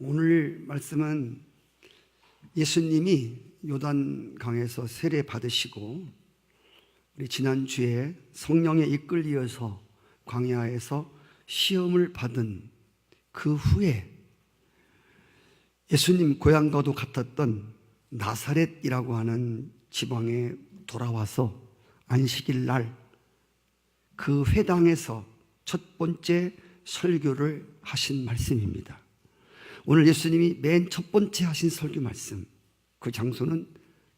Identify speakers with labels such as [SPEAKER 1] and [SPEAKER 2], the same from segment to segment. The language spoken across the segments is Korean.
[SPEAKER 1] 오늘 말씀은 예수님이 요단강에서 세례 받으시고 우리 지난주에 성령에 이끌려서 광야에서 시험을 받은 그 후에 예수님 고향과도 같았던 나사렛이라고 하는 지방에 돌아와서 안식일 날 그 회당에서 첫 번째 설교를 하신 말씀입니다. 오늘 예수님이 맨 첫 번째 하신 설교 말씀, 그 장소는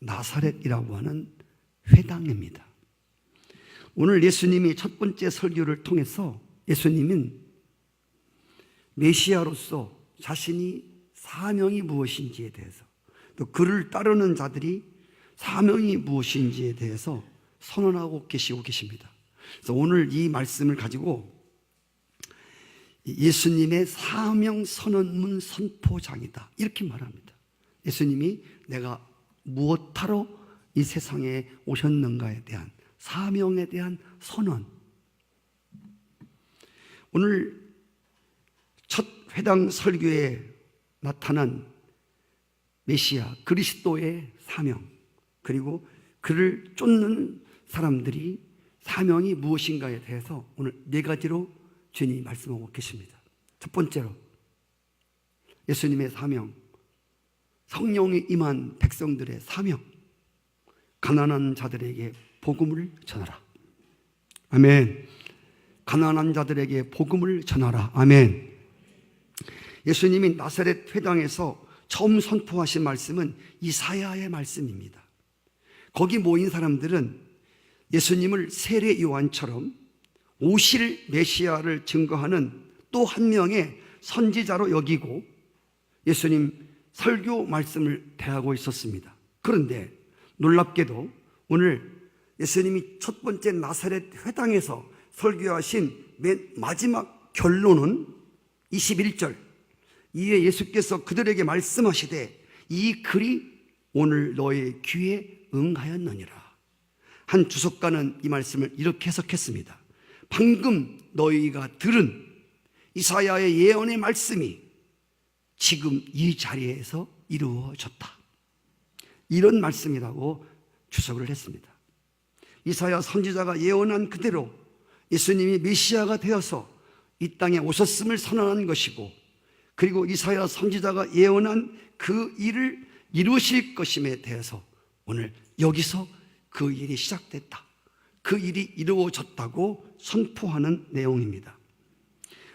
[SPEAKER 1] 나사렛이라고 하는 회당입니다. 오늘 예수님이 첫 번째 설교를 통해서 예수님은 메시아로서 자신이 사명이 무엇인지에 대해서, 또 그를 따르는 자들이 사명이 무엇인지에 대해서 선언하고 계시고 계십니다. 그래서 오늘 이 말씀을 가지고 예수님의 사명 선언문 선포장이다, 이렇게 말합니다. 예수님이 내가 무엇하러 이 세상에 오셨는가에 대한 사명에 대한 선언. 오늘 첫 회당 설교에 나타난 메시아 그리스도의 사명, 그리고 그를 쫓는 사람들이 사명이 무엇인가에 대해서 오늘 네 가지로 주님이 말씀하고 계십니다. 첫 번째로 예수님의 사명, 성령이 임한 백성들의 사명, 가난한 자들에게 복음을 전하라. 아멘. 가난한 자들에게 복음을 전하라. 아멘. 예수님이 나사렛 회당에서 처음 선포하신 말씀은 이사야의 말씀입니다. 거기 모인 사람들은 예수님을 세례 요한처럼 오실 메시아를 증거하는 또 한 명의 선지자로 여기고 예수님 설교 말씀을 대하고 있었습니다. 그런데 놀랍게도 오늘 예수님이 첫 번째 나사렛 회당에서 설교하신 맨 마지막 결론은 21절, 이에 예수께서 그들에게 말씀하시되 이 글이 오늘 너의 귀에 응하였느니라. 한 주석가는 이 말씀을 이렇게 해석했습니다. 방금 너희가 들은 이사야의 예언의 말씀이 지금 이 자리에서 이루어졌다, 이런 말씀이라고 주석을 했습니다. 이사야 선지자가 예언한 그대로 예수님이 메시아가 되어서 이 땅에 오셨음을 선언한 것이고, 그리고 이사야 선지자가 예언한 그 일을 이루실 것임에 대해서 오늘 여기서 그 일이 시작됐다, 그 일이 이루어졌다고 선포하는 내용입니다.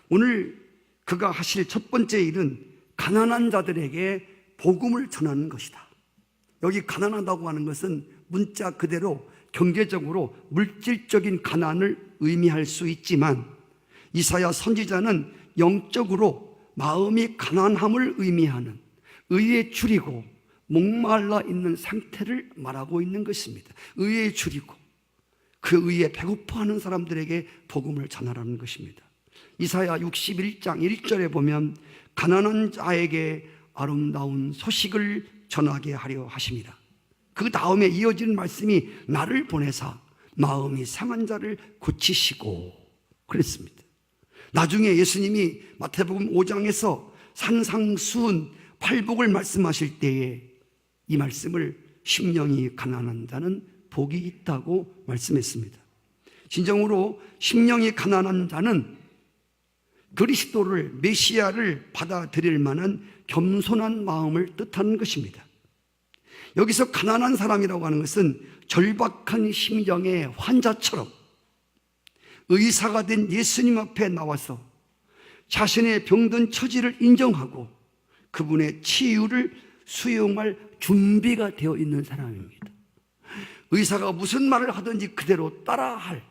[SPEAKER 1] 오늘 그가 하실 첫 번째 일은 가난한 자들에게 복음을 전하는 것이다. 여기 가난하다고 하는 것은 문자 그대로 경제적으로 물질적인 가난을 의미할 수 있지만, 이사야 선지자는 영적으로 마음이 가난함을 의미하는 의에 줄이고 목말라 있는 상태를 말하고 있는 것입니다. 의에 줄이고 그 의에 배고파하는 사람들에게 복음을 전하라는 것입니다. 이사야 61장 1절에 보면 가난한 자에게 아름다운 소식을 전하게 하려 하십니다. 그 다음에 이어지는 말씀이 나를 보내사 마음이 상한 자를 고치시고 그랬습니다. 나중에 예수님이 마태복음 5장에서 산상수훈 팔복을 말씀하실 때에 이 말씀을 심령이 가난한 자는 복이 있다고 말씀했습니다. 진정으로 심령이 가난한 자는 그리스도를, 메시아를 받아들일 만한 겸손한 마음을 뜻하는 것입니다. 여기서 가난한 사람이라고 하는 것은 절박한 심정의 환자처럼 의사가 된 예수님 앞에 나와서 자신의 병든 처지를 인정하고 그분의 치유를 수용할 준비가 되어 있는 사람입니다. 의사가 무슨 말을 하든지 그대로 따라할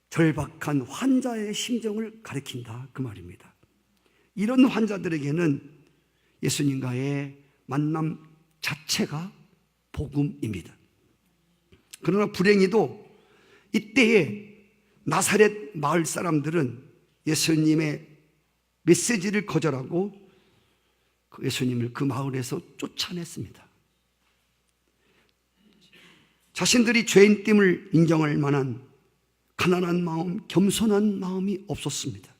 [SPEAKER 1] 절박한 환자의 심정을 가리킨다, 그 말입니다. 이런 환자들에게는 예수님과의 만남 자체가 복음입니다. 그러나 불행히도 이때에 나사렛 마을 사람들은 예수님의 메시지를 거절하고 예수님을 그 마을에서 쫓아냈습니다. 자신들이 죄인됨을 인정할 만한 가난한 마음, 겸손한 마음이 없었습니다.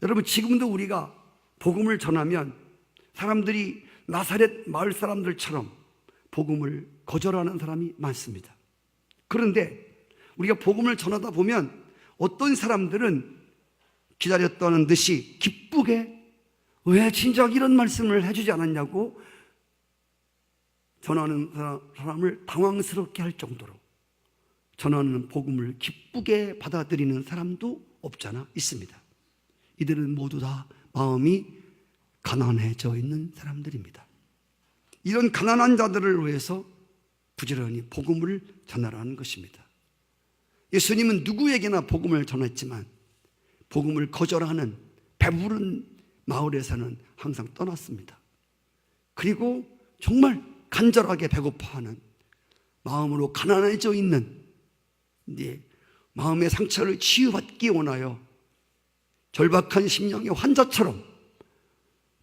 [SPEAKER 1] 여러분, 지금도 우리가 복음을 전하면 사람들이 나사렛 마을 사람들처럼 복음을 거절하는 사람이 많습니다. 그런데 우리가 복음을 전하다 보면 어떤 사람들은 기다렸다는 듯이 기쁘게 왜 진작 이런 말씀을 해주지 않았냐고 전하는 사람을 당황스럽게 할 정도로 전하는 복음을 기쁘게 받아들이는 사람도 없잖아 있습니다. 이들은 모두 다 마음이 가난해져 있는 사람들입니다. 이런 가난한 자들을 위해서 부지런히 복음을 전하라는 것입니다. 예수님은 누구에게나 복음을 전했지만 복음을 거절하는 배부른 마을에서는 항상 떠났습니다. 그리고 정말 간절하게 배고파하는 마음으로 가난해져 있는 마음의 상처를 치유받기 원하여 절박한 심령의 환자처럼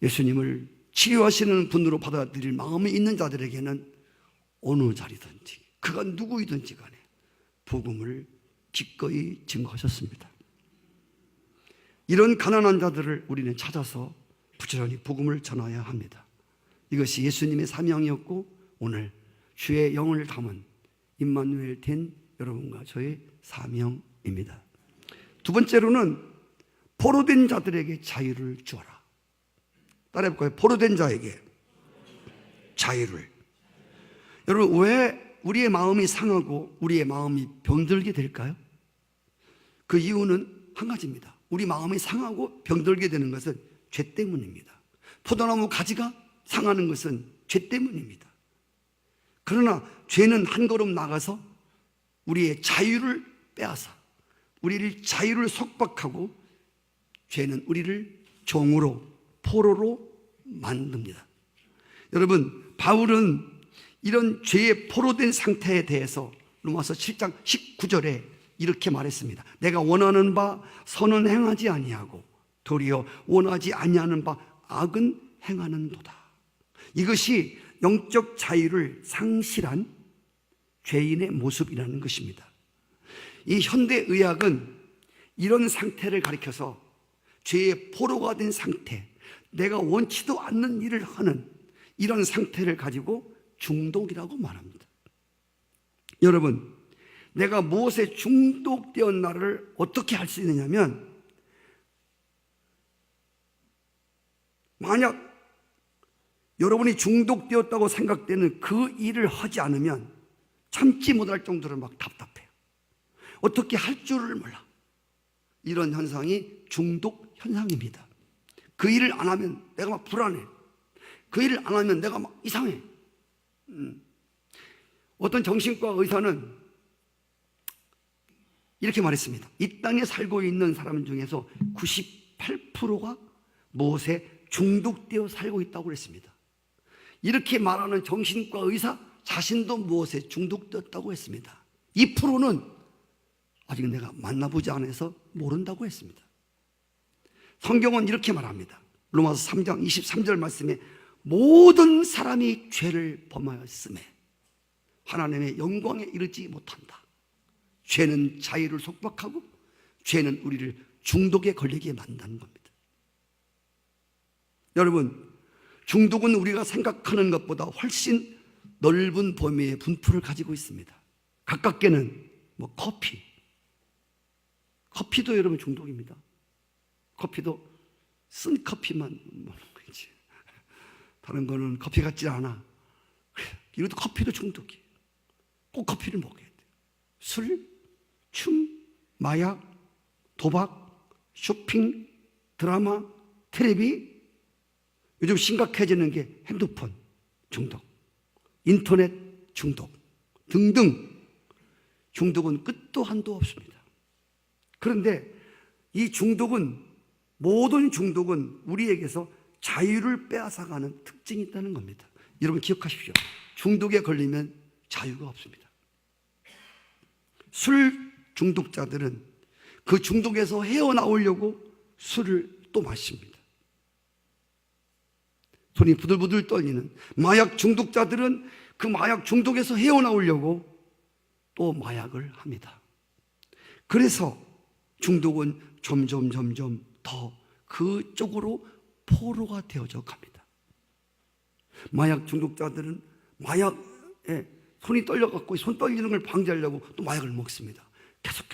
[SPEAKER 1] 예수님을 치유하시는 분으로 받아들일 마음이 있는 자들에게는 어느 자리든지 그가 누구이든지 간에 복음을 기꺼이 증거하셨습니다. 이런 가난한 자들을 우리는 찾아서 부지런히 복음을 전해야 합니다. 이것이 예수님의 사명이었고 오늘 주의 영을 담은 임마누엘 된 여러분과 저의 사명입니다. 두 번째로는 포로된 자들에게 자유를 주어라. 따라해볼까요? 포로된 자에게 자유를. 여러분, 왜 우리의 마음이 상하고 우리의 마음이 병들게 될까요? 그 이유는 한 가지입니다. 우리 마음이 상하고 병들게 되는 것은 죄 때문입니다. 포도나무 가지가 상하는 것은 죄 때문입니다. 그러나 죄는 한 걸음 나가서 우리의 자유를 빼앗아 우리를 자유를 속박하고 죄는 우리를 종으로 포로로 만듭니다. 여러분, 바울은 이런 죄에 포로된 상태에 대해서 로마서 7장 19절에 이렇게 말했습니다. 내가 원하는 바 선은 행하지 아니하고 도리어 원하지 아니하는 바 악은 행하는도다. 이것이 영적 자유를 상실한 죄인의 모습이라는 것입니다. 이 현대의학은 이런 상태를 가리켜서 죄의 포로가 된 상태, 내가 원치도 않는 일을 하는 이런 상태를 가지고 중독이라고 말합니다. 여러분, 내가 무엇에 중독되었나를 어떻게 할 수 있느냐면, 만약 여러분이 중독되었다고 생각되는 그 일을 하지 않으면 참지 못할 정도로 막 답답해요. 어떻게 할 줄을 몰라. 이런 현상이 중독 현상입니다. 그 일을 안 하면 내가 막 불안해. 그 일을 안 하면 내가 막 이상해. 어떤 정신과 의사는 이렇게 말했습니다. 이 땅에 살고 있는 사람 중에서 98%가 무엇에 중독되어 살고 있다고 그랬습니다. 이렇게 말하는 정신과 의사 자신도 무엇에 중독되었다고 했습니다. 2%는 아직 내가 만나보지 않아서 모른다고 했습니다. 성경은 이렇게 말합니다. 로마서 3장 23절 말씀에 모든 사람이 죄를 범하였음에 하나님의 영광에 이르지 못한다. 죄는 자유를 속박하고 죄는 우리를 중독에 걸리게 만드는 겁니다. 여러분, 중독은 우리가 생각하는 것보다 훨씬 넓은 범위의 분포를 가지고 있습니다. 가깝게는 커피도 여러분 중독입니다. 커피도 쓴 커피만 먹는 거지. 다른 거는 커피 같지 않아. 이것도 커피도 중독이에요. 꼭 커피를 먹어야 돼요. 술, 춤, 마약, 도박, 쇼핑, 드라마, 텔레비, 요즘 심각해지는 게 핸드폰 중독, 인터넷 중독 등등. 중독은 끝도 한도 없습니다. 그런데 이 중독은, 모든 중독은 우리에게서 자유를 빼앗아가는 특징이 있다는 겁니다. 여러분 기억하십시오. 중독에 걸리면 자유가 없습니다. 술 중독자들은 그 중독에서 헤어나오려고 술을 또 마십니다. 손이 부들부들 떨리는 마약 중독자들은 그 마약 중독에서 헤어나오려고 또 마약을 합니다. 그래서 중독은 점점 더 그쪽으로 포로가 되어져 갑니다. 마약 중독자들은 마약에 손이 떨려갖고 손 떨리는 걸 방지하려고 또 마약을 먹습니다. 계속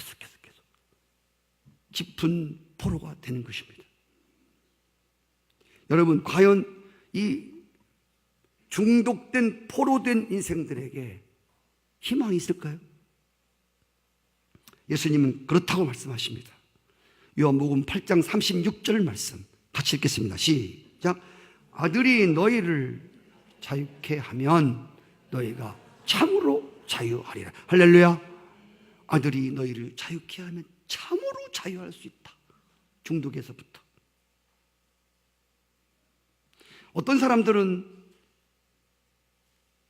[SPEAKER 1] 깊은 포로가 되는 것입니다. 여러분, 과연 이 중독된 포로된 인생들에게 희망이 있을까요? 예수님은 그렇다고 말씀하십니다. 요한복음 8장 36절 말씀 같이 읽겠습니다. 시작. 아들이 너희를 자유케 하면 너희가 참으로 자유하리라. 할렐루야. 아들이 너희를 자유케 하면 참으로 자유할 수 있다. 중독에서부터. 어떤 사람들은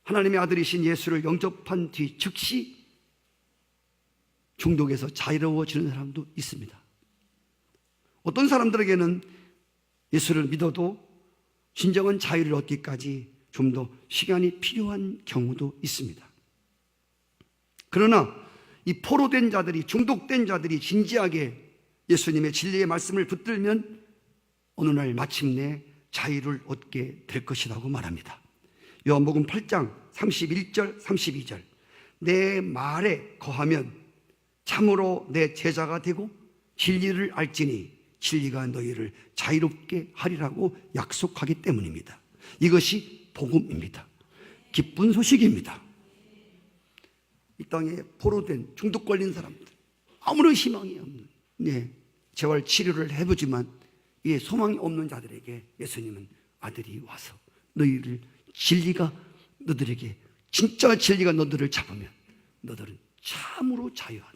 [SPEAKER 1] 하나님의 아들이신 예수를 영접한 뒤 즉시 중독에서 자유로워지는 사람도 있습니다. 어떤 사람들에게는 예수를 믿어도 진정한 자유를 얻기까지 좀 더 시간이 필요한 경우도 있습니다. 그러나 이 포로된 자들이, 중독된 자들이 진지하게 예수님의 진리의 말씀을 붙들면 어느 날 마침내 자유를 얻게 될 것이라고 말합니다. 요한복음 8장 31절 32절 내 말에 거하면 참으로 내 제자가 되고 진리를 알지니 진리가 너희를 자유롭게 하리라고 약속하기 때문입니다. 이것이 복음입니다. 기쁜 소식입니다. 이 땅에 포로된 중독 걸린 사람들, 아무런 희망이 없는, 재활 치료를 해보지만 이게 소망이 없는 자들에게 예수님은 아들이 와서 너희를 진리가 너들에게, 진짜 진리가 너들을 잡으면 너들은 참으로 자유한다.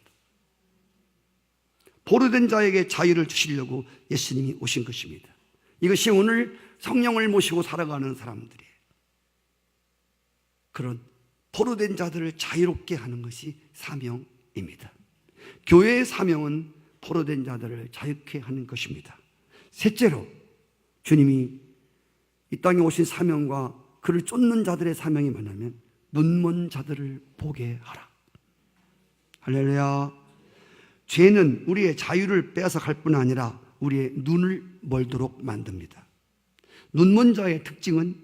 [SPEAKER 1] 포로된 자에게 자유를 주시려고 예수님이 오신 것입니다. 이것이 오늘 성령을 모시고 살아가는 사람들의 그런 포로된 자들을 자유롭게 하는 것이 사명입니다. 교회의 사명은 포로된 자들을 자유케 하는 것입니다. 셋째로 주님이 이 땅에 오신 사명과 그를 쫓는 자들의 사명이 뭐냐면 눈먼 자들을 보게 하라. 할렐루야. 죄는 우리의 자유를 빼앗아갈 뿐 아니라 우리의 눈을 멀도록 만듭니다. 눈먼 자의 특징은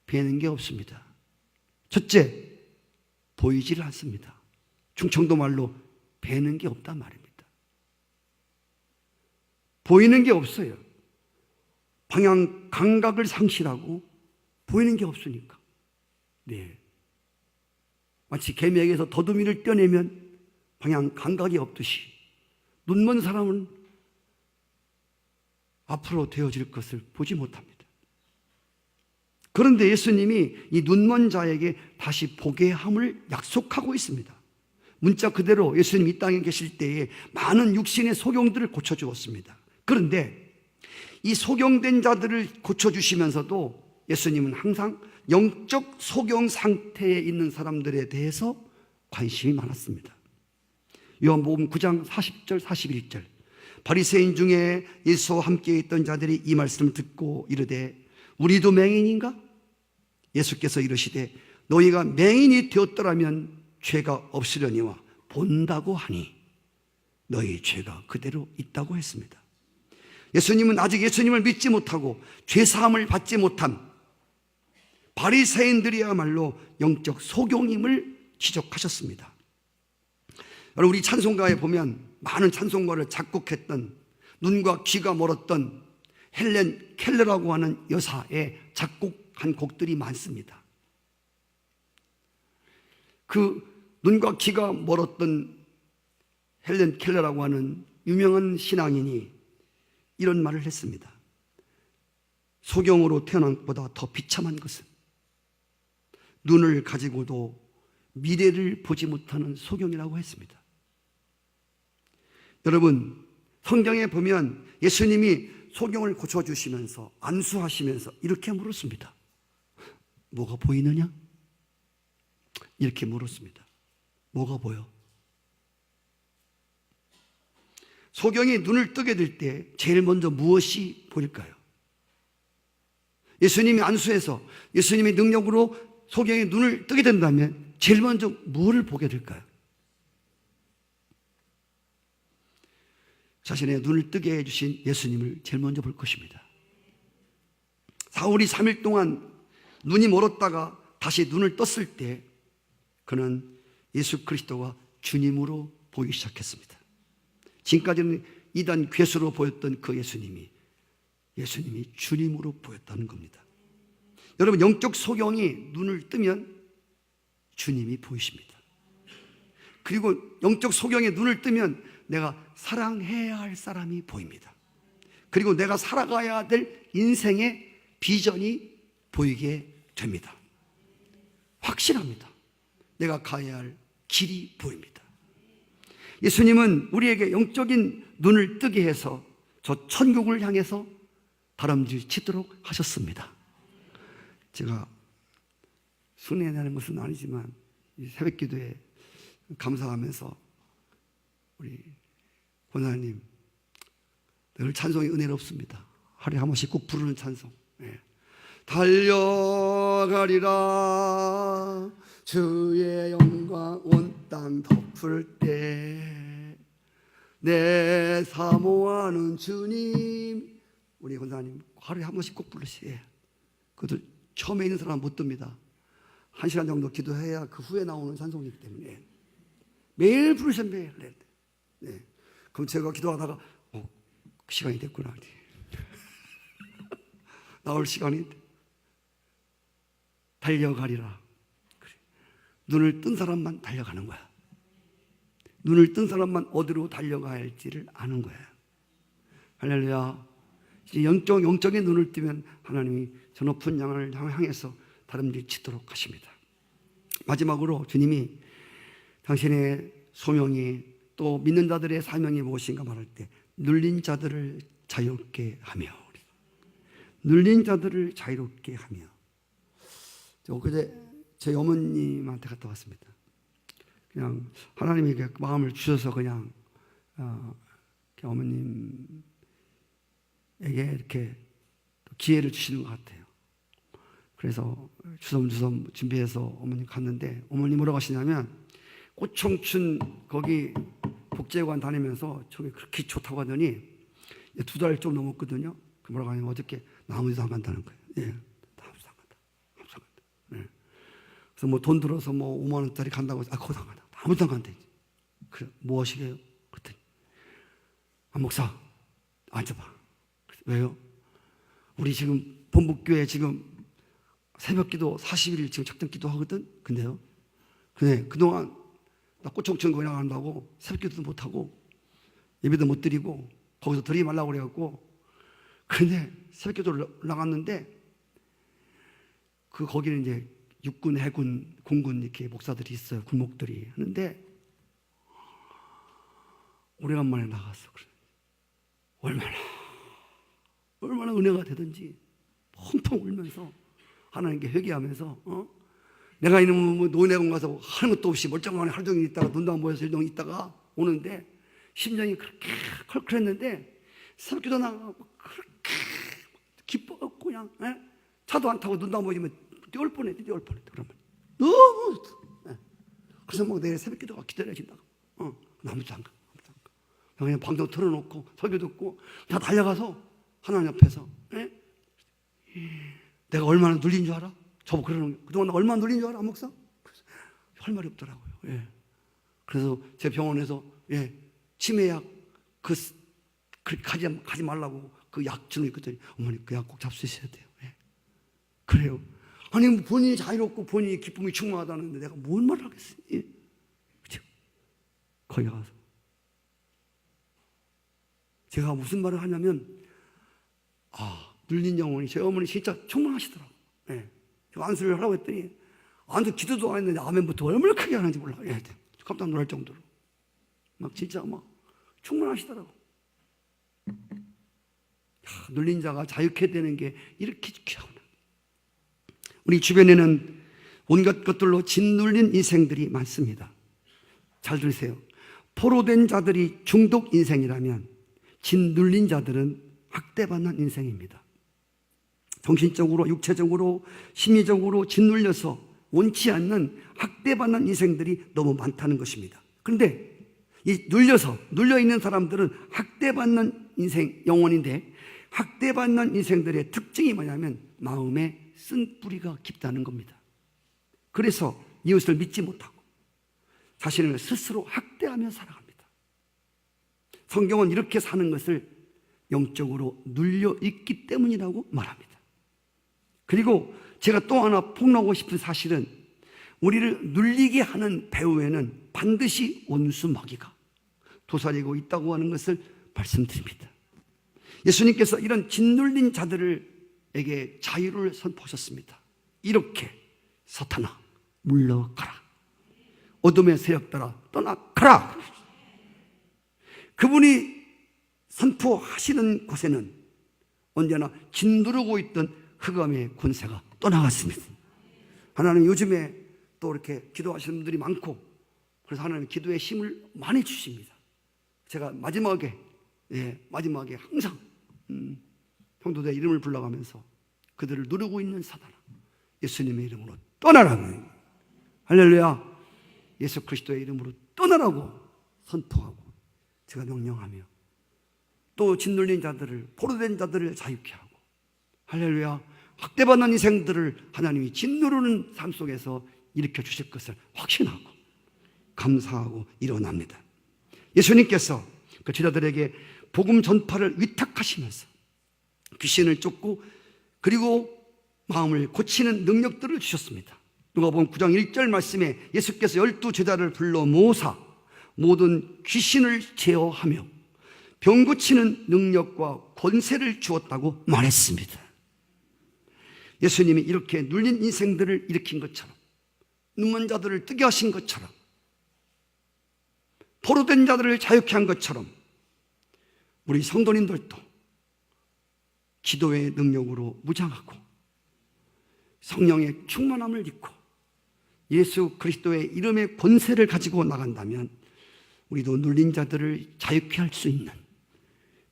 [SPEAKER 1] 뵈는 게 없습니다. 첫째, 보이지를 않습니다. 충청도 말로 뵈는 게 없단 말입니다. 보이는 게 없어요. 방향 감각을 상실하고 보이는 게 없으니까. 마치 개미에게서 더듬이를 떼내면 방향 감각이 없듯이 눈먼 사람은 앞으로 되어질 것을 보지 못합니다. 그런데 예수님이 이 눈먼 자에게 다시 보게 함을 약속하고 있습니다. 문자 그대로 예수님 이 땅에 계실 때에 많은 육신의 소경들을 고쳐주었습니다. 그런데 이 소경된 자들을 고쳐주시면서도 예수님은 항상 영적 소경 상태에 있는 사람들에 대해서 관심이 많았습니다. 요한복음 9장 40절 41절 바리새인 중에 예수와 함께 있던 자들이 이 말씀을 듣고 이르되 우리도 맹인인가? 예수께서 이르시되 너희가 맹인이 되었더라면 죄가 없으려니와 본다고 하니 너희 죄가 그대로 있다고 했습니다. 예수님은 아직 예수님을 믿지 못하고 죄사함을 받지 못한 바리새인들이야말로 영적 소경임을 지적하셨습니다. 여러분, 우리 찬송가에 보면 많은 찬송가를 작곡했던, 눈과 귀가 멀었던 헬렌 켈러라고 하는 여사의 작곡한 곡들이 많습니다. 그 눈과 귀가 멀었던 헬렌 켈러라고 하는 유명한 신앙인이 이런 말을 했습니다. 소경으로 태어난 것보다 더 비참한 것은 눈을 가지고도 미래를 보지 못하는 소경이라고 했습니다. 여러분, 성경에 보면 예수님이 소경을 고쳐주시면서 안수하시면서 이렇게 물었습니다. 뭐가 보이느냐? 이렇게 물었습니다. 뭐가 보여? 소경이 눈을 뜨게 될 때 제일 먼저 무엇이 보일까요? 예수님이 안수해서 예수님의 능력으로 소경이 눈을 뜨게 된다면 제일 먼저 무엇을 보게 될까요? 자신의 눈을 뜨게 해주신 예수님을 제일 먼저 볼 것입니다. 사울이 3일 동안 눈이 멀었다가 다시 눈을 떴을 때 그는 예수 그리스도가 주님으로 보이기 시작했습니다. 지금까지는 이단 괴수로 보였던 그 예수님이 주님으로 보였다는 겁니다. 여러분, 영적 소경이 눈을 뜨면 주님이 보이십니다. 그리고 영적 소경의 눈을 뜨면 내가 사랑해야 할 사람이 보입니다. 그리고 내가 살아가야 될 인생의 비전이 보이게 됩니다. 확실합니다. 내가 가야 할 길이 보입니다. 예수님은 우리에게 영적인 눈을 뜨게 해서 저 천국을 향해서 다름질치도록 하셨습니다. 제가 순회하는 것은 아니지만 새벽 기도에 감사하면서 우리 권사님 늘 찬송이 은혜롭습니다. 하루에 한 번씩 꼭 부르는 찬송. 달려가리라 주의 영광 온 땅 덮을 때 내 사모하는 주님. 우리 권사님 하루에 한 번씩 꼭 부르시게. 그것도 처음에 있는 사람은 못 듭니다. 1시간 정도 기도해야 그 후에 나오는 찬송이기 때문에 매일 부르셔. 매일. 네. 그럼 제가 기도하다가 시간이 됐구나. 나올 시간이 달려가리라. 그래. 눈을 뜬 사람만 달려가는 거야. 눈을 뜬 사람만 어디로 달려가야 할지를 아는 거야. 할렐루야. 이제 영적인 눈을 뜨면 하나님이 저 높은 양을 향해서 다름질치도록 하십니다. 마지막으로 주님이 당신의 소명이 또 믿는 자들의 사명이 무엇인가 말할 때 눌린 자들을 자유롭게 하며, 눌린 자들을 자유롭게 하며. 그제 제 어머님한테 갔다 왔습니다. 그냥 하나님이 마음을 주셔서 그냥 어머님에게 이렇게 기회를 주시는 것 같아요. 그래서 주섬주섬 준비해서 어머님 갔는데, 어머님 뭐라고 하시냐면 꽃청춘 거기 복지관 다니면서 저기 그렇게 좋다고 하더니 2달 좀 넘었거든요. 뭐라고 하냐면 어저께 나 아무 데도 안 간다는 거예요. 예, 아무 데도 안 간다. 아무 데도 안 간다. 예. 그래서 뭐 돈 들어서 뭐 5만 원짜리 간다고 해서 거기도 안 간다. 아무 데도 안 간대. 그래, 무엇이게요? 그랬더니 목사 앉아봐. 왜요? 우리 지금 본북교회 지금 새벽기도 40일 지금 작정기도 하거든. 근데요, 그동안 나 꽃청춘 그냥 한다고 새벽기도도 못하고 예배도 못 드리고 거기서 드리지 말라고 그래갖고, 그런데 새벽기도를 나갔는데 거기는 이제 육군, 해군, 공군 이렇게 목사들이 있어요. 군목들이 하는데 오래간만에 나갔어. 얼마나 은혜가 되든지 펑펑 울면서 하나님께 회개하면서 내가 이놈은 뭐 노인회관 가서 하는 것도 없이 멀쩡하게 하루 종일 있다가 눈도 안 보여서 일동 있다가 오는데 심정이 그렇게 컬컬했는데 새벽기도 나가고 그렇게 기뻐갖고 그냥 차도 안 타고 눈도 안 보이면 뛰어올 뻔했대. 그러면 너무 그래서 뭐 내일 새벽기도가 기다려진다고. 아무도 안 가. 그냥 방송 틀어놓고 설교 듣고 다 달려가서 하나님 앞에서 내가 얼마나 눌린 줄 알아? 저보고 그러는 거예요. 그동안 나 얼마나 눌린 줄 알아, 목사? 할 말이 없더라고요. 예. 그래서 제 병원에서 치매약 가지 말라고 그 약 주는 거 있거든요. 어머니 그 약 꼭 잡수셔야 돼요. 예. 그래요. 아니 본인이 자유롭고 본인이 기쁨이 충만하다는데 내가 뭔 말을 하겠어요? 예. 그렇죠? 거기 가서 제가 무슨 말을 하냐면 눌린 영혼이, 제 어머니 진짜 충만하시더라고요. 예. 안수를 하라고 했더니 안수 기도도 안 했는데 아멘부터 얼마나 크게 하는지 몰라. 예. 깜짝 놀랄 정도로 막 진짜 막 충만하시더라고. 눌린 자가 자유케 되는 게 이렇게 귀하구나. 우리 주변에는 온갖 것들로 짓눌린 인생들이 많습니다. 잘 들으세요. 포로된 자들이 중독 인생이라면 짓눌린 자들은 학대받는 인생입니다. 정신적으로, 육체적으로, 심리적으로 짓눌려서 원치 않는 학대받는 인생들이 너무 많다는 것입니다. 그런데 이 눌려있는 사람들은 학대받는 인생, 영혼인데 학대받는 인생들의 특징이 뭐냐면 마음에 쓴뿌리가 깊다는 겁니다. 그래서 이웃을 믿지 못하고 자신을 스스로 학대하며 살아갑니다. 성경은 이렇게 사는 것을 영적으로 눌려있기 때문이라고 말합니다. 그리고 제가 또 하나 폭로하고 싶은 사실은 우리를 눌리게 하는 배후에는 반드시 원수 마귀가 도사리고 있다고 하는 것을 말씀드립니다. 예수님께서 이런 짓눌린 자들에게 자유를 선포하셨습니다. 이렇게 사탄아 물러가라, 어둠의 세력들아 떠나가라. 그분이 선포하시는 곳에는 언제나 짓누르고 있던 흑암의 권세가 떠나갔습니다. 하나님 요즘에 또 이렇게 기도하시는 분들이 많고 그래서 하나님 기도의 힘을 많이 주십니다. 제가 마지막에 항상 성도들의 이름을 불러가면서 그들을 누르고 있는 사단아 예수님의 이름으로 떠나라고, 할렐루야, 예수 그리스도의 이름으로 떠나라고 선포하고 제가 명령하며 또 짓눌린 자들을, 포로된 자들을 자유케 하고, 할렐루야, 학대받는 인생들을 하나님이 짓누르는 삶 속에서 일으켜 주실 것을 확신하고 감사하고 일어납니다. 예수님께서 그 제자들에게 복음 전파를 위탁하시면서 귀신을 쫓고 그리고 마음을 고치는 능력들을 주셨습니다. 누가복음 9장 1절 말씀에 예수께서 12 제자를 불러 모으사 모든 귀신을 제어하며 병 고치는 능력과 권세를 주었다고 말했습니다. 예수님이 이렇게 눌린 인생들을 일으킨 것처럼, 눈먼 자들을 뜨게 하신 것처럼, 포로된 자들을 자유케 한 것처럼 우리 성도님들도 기도의 능력으로 무장하고 성령의 충만함을 입고 예수 그리스도의 이름의 권세를 가지고 나간다면 우리도 눌린 자들을 자유케 할 수 있는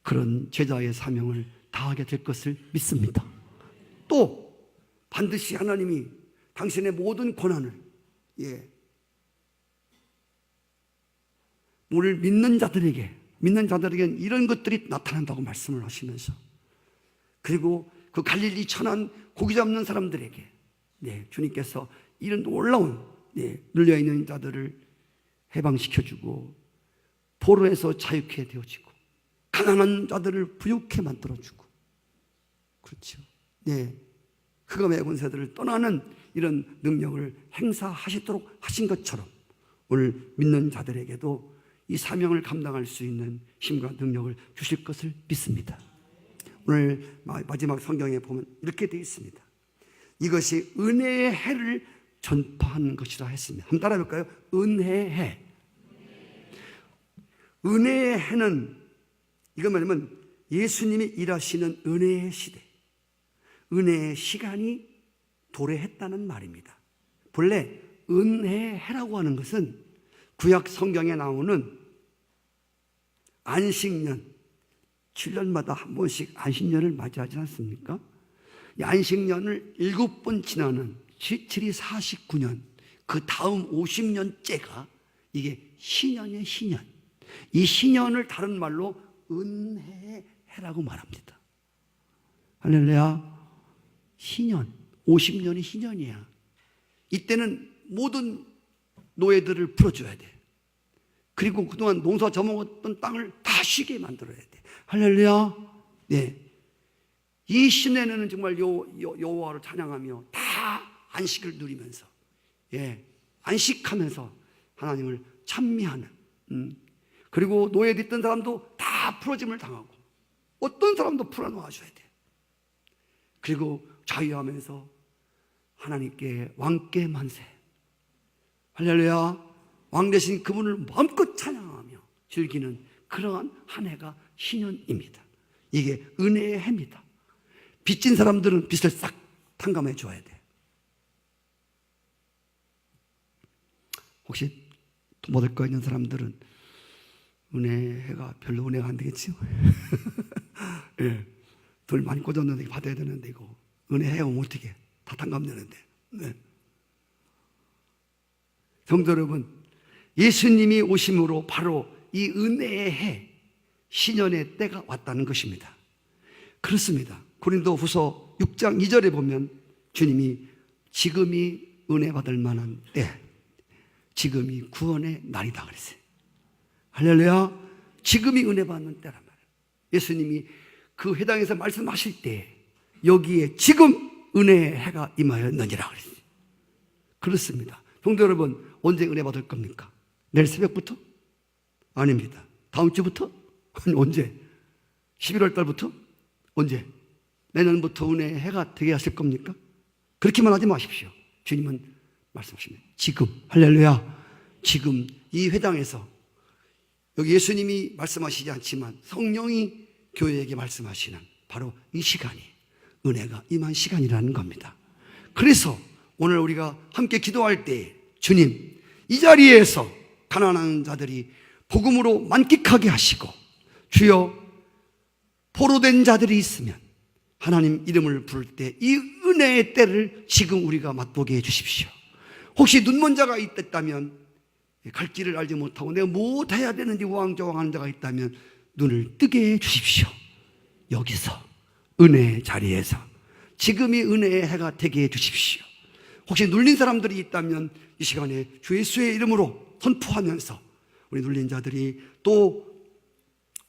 [SPEAKER 1] 그런 제자의 사명을 다하게 될 것을 믿습니다. 또 반드시 하나님이 당신의 모든 권한을 우리를 믿는 자들에게는 이런 것들이 나타난다고 말씀을 하시면서, 그리고 그 갈릴리 천한 고기 잡는 사람들에게 주님께서 이런 놀라운 눌려있는 자들을 해방시켜주고 포로에서 자유케 되어지고 가난한 자들을 부유케 만들어주고, 그렇죠. 흑암의 권세들을 떠나는 이런 능력을 행사하시도록 하신 것처럼 오늘 믿는 자들에게도 이 사명을 감당할 수 있는 힘과 능력을 주실 것을 믿습니다. 오늘 마지막 성경에 보면 이렇게 되어 있습니다. 이것이 은혜의 해를 전파하는 것이라 했습니다. 한번 따라해 볼까요? 은혜의 해. 은혜의 해는 이건 뭐냐면 예수님이 일하시는 은혜의 시대, 은혜의 시간이 도래했다는 말입니다. 본래 은혜의 해라고 하는 것은 구약 성경에 나오는 안식년, 7년마다 한 번씩 안식년을 맞이하지 않습니까? 이 안식년을 7번 지나는 7이 49년, 그 다음 50년째가 이게 신년의 신년. 이 신년을 다른 말로 은혜의 해라고 말합니다. 할렐루야. 신년, 50년이 신년이야. 이때는 모든 노예들을 풀어줘야 돼. 그리고 그동안 농사 져먹었던 땅을 다 쉬게 만들어야 돼. 할렐루야. 이 신년에는 정말 여호와를 찬양하며 다 안식을 누리면서 안식하면서 하나님을 찬미하는, 그리고 노예됐던 사람도 다 풀어짐을 당하고 어떤 사람도 풀어놓아줘야 돼. 그리고 자유하면서 하나님께 왕께 만세, 할렐루야, 왕 대신 그분을 마음껏 찬양하며 즐기는 그러한 한 해가 신년입니다. 이게 은혜의 해입니다. 빚진 사람들은 빚을 싹 탕감해 줘야 돼. 혹시 돈 받을 거 있는 사람들은 은혜가 별로 은혜가 안 되겠지요. 돈 많이 꽂았는데 받아야 되는데 이거 은혜해야 오면 어떻게 다 탕감되는데. 성도 여러분, 예수님이 오심으로 바로 이 은혜의 해, 신년의 때가 왔다는 것입니다. 그렇습니다. 고린도후서 6장 2절에 보면 주님이 지금이 은혜 받을 만한 때, 지금이 구원의 날이다 그랬어요. 할렐루야. 지금이 은혜 받는 때란 말이에요. 예수님이 그 회당에서 말씀하실 때 여기에 지금 은혜의 해가 임하였느니라 그랬어요. 그렇습니다. 성도 여러분, 언제 은혜 받을 겁니까? 내일 새벽부터? 아닙니다. 다음 주부터? 아니, 언제? 11월 달부터? 언제? 내년부터 은혜의 해가 되게 하실 겁니까? 그렇게만 하지 마십시오. 주님은 말씀하십니다. 지금, 할렐루야. 지금 이 회당에서, 여기 예수님이 말씀하시지 않지만 성령이 교회에게 말씀하시는 바로 이 시간이 은혜가 임한 시간이라는 겁니다. 그래서 오늘 우리가 함께 기도할 때 주님, 이 자리에서 가난한 자들이 복음으로 만끽하게 하시고, 주여 포로된 자들이 있으면 하나님 이름을 부를 때 이 은혜의 때를 지금 우리가 맛보게 해주십시오. 혹시 눈먼 자가 있다면, 갈 길을 알지 못하고 내가 무엇해야 되는지 우왕좌왕하는 자가 있다면 눈을 뜨게 해주십시오. 여기서 은혜의 자리에서 지금이 은혜의 해가 되게 해주십시오. 혹시 눌린 사람들이 있다면 이 시간에 주 예수의 이름으로 선포하면서 우리 눌린 자들이 또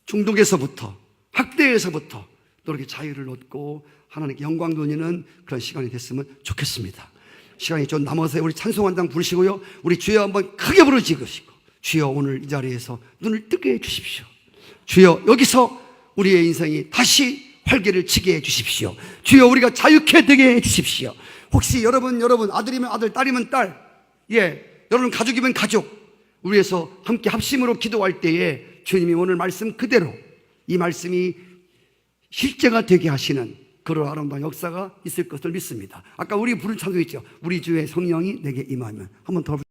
[SPEAKER 1] 중독에서부터, 학대에서부터 또 이렇게 자유를 얻고 하나님께 영광 돌리는 그런 시간이 됐으면 좋겠습니다. 시간이 좀 남아서 우리 찬송 한 장 부르시고요, 우리 주여 한번 크게 부르짖으시고, 주여 오늘 이 자리에서 눈을 뜨게 해주십시오. 주여 여기서 우리의 인생이 다시 활기를 치게 해주십시오. 주여 우리가 자유케 되게 해주십시오. 혹시 여러분 아들이면 아들, 딸이면 딸, 여러분 가족이면 가족, 우리에서 함께 합심으로 기도할 때에 주님이 오늘 말씀 그대로 이 말씀이 실제가 되게 하시는 그런 아름다운 역사가 있을 것을 믿습니다. 아까 우리 부른 찬송 있죠. 우리 주의 성령이 내게 임하면. 한번 더